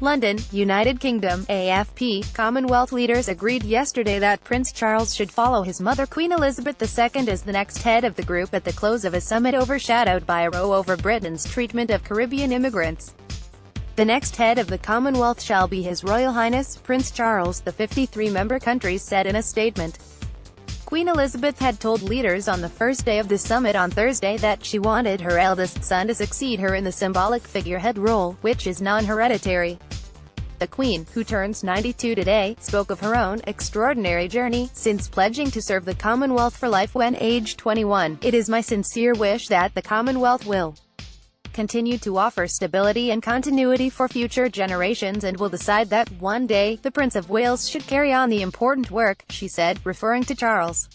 London, United Kingdom, AFP. Commonwealth leaders agreed yesterday that Prince Charles should follow his mother Queen Elizabeth II as the next head of the group at the close of a summit overshadowed by a row over Britain's treatment of Caribbean immigrants. The next head of the Commonwealth shall be His Royal Highness, Prince Charles, the 53-member country said in a statement. Queen Elizabeth had told leaders on the first day of the summit on Thursday that she wanted her eldest son to succeed her in the symbolic figurehead role, which is non-hereditary. The Queen, who turns 92 today, spoke of her own extraordinary journey since pledging to serve the Commonwealth for life when aged 21. "It is my sincere wish that the Commonwealth will continue to offer stability and continuity for future generations and will decide that, one day, the Prince of Wales should carry on the important work," she said, referring to Charles.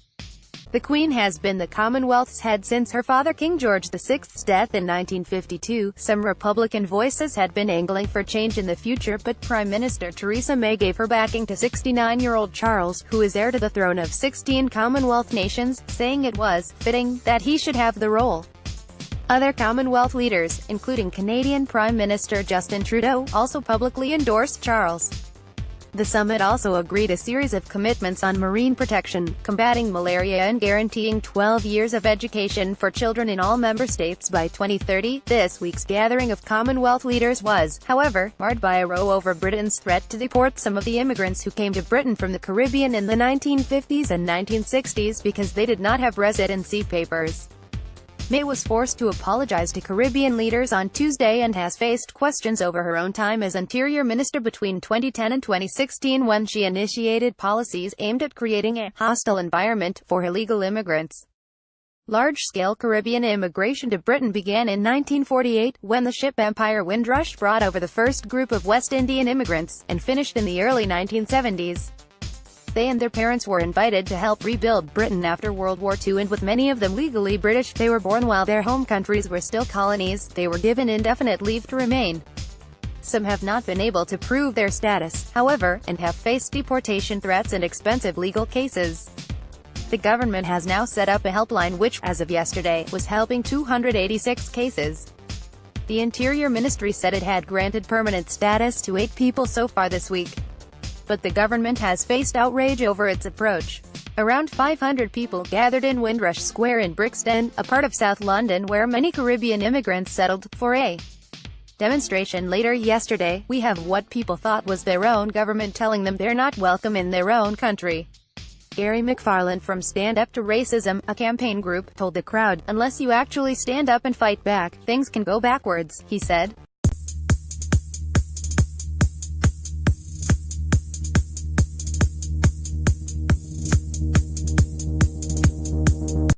The Queen has been the Commonwealth's head since her father King George VI's death in 1952. Some Republican voices had been angling for change in the future, but Prime Minister Theresa May gave her backing to 69-year-old Charles, who is heir to the throne of 16 Commonwealth nations, saying it was fitting that he should have the role. Other Commonwealth leaders, including Canadian Prime Minister Justin Trudeau, also publicly endorsed Charles. The summit also agreed a series of commitments on marine protection, combating malaria and guaranteeing 12 years of education for children in all member states by 2030. This week's gathering of Commonwealth leaders was, however, marred by a row over Britain's threat to deport some of the immigrants who came to Britain from the Caribbean in the 1950s and 1960s because they did not have residency papers. May was forced to apologize to Caribbean leaders on Tuesday and has faced questions over her own time as Interior Minister between 2010 and 2016 when she initiated policies aimed at creating a hostile environment for illegal immigrants. Large-scale Caribbean immigration to Britain began in 1948, when the ship Empire Windrush brought over the first group of West Indian immigrants, and finished in the early 1970s. They and their parents were invited to help rebuild Britain after World War II, and with many of them legally British, they were born while their home countries were still colonies. They were given indefinite leave to remain. Some have not been able to prove their status, however, and have faced deportation threats and expensive legal cases. The government has now set up a helpline which, as of yesterday, was helping 286 cases. The Interior Ministry said it had granted permanent status to 8 people so far this week. But the government has faced outrage over its approach. Around 500 people gathered in Windrush Square in Brixton, a part of South London where many Caribbean immigrants settled, for a demonstration later yesterday. "We have what people thought was their own government telling them they're not welcome in their own country." Gary McFarlane from Stand Up to Racism, a campaign group, told the crowd, "Unless you actually stand up and fight back, things can go backwards," he said.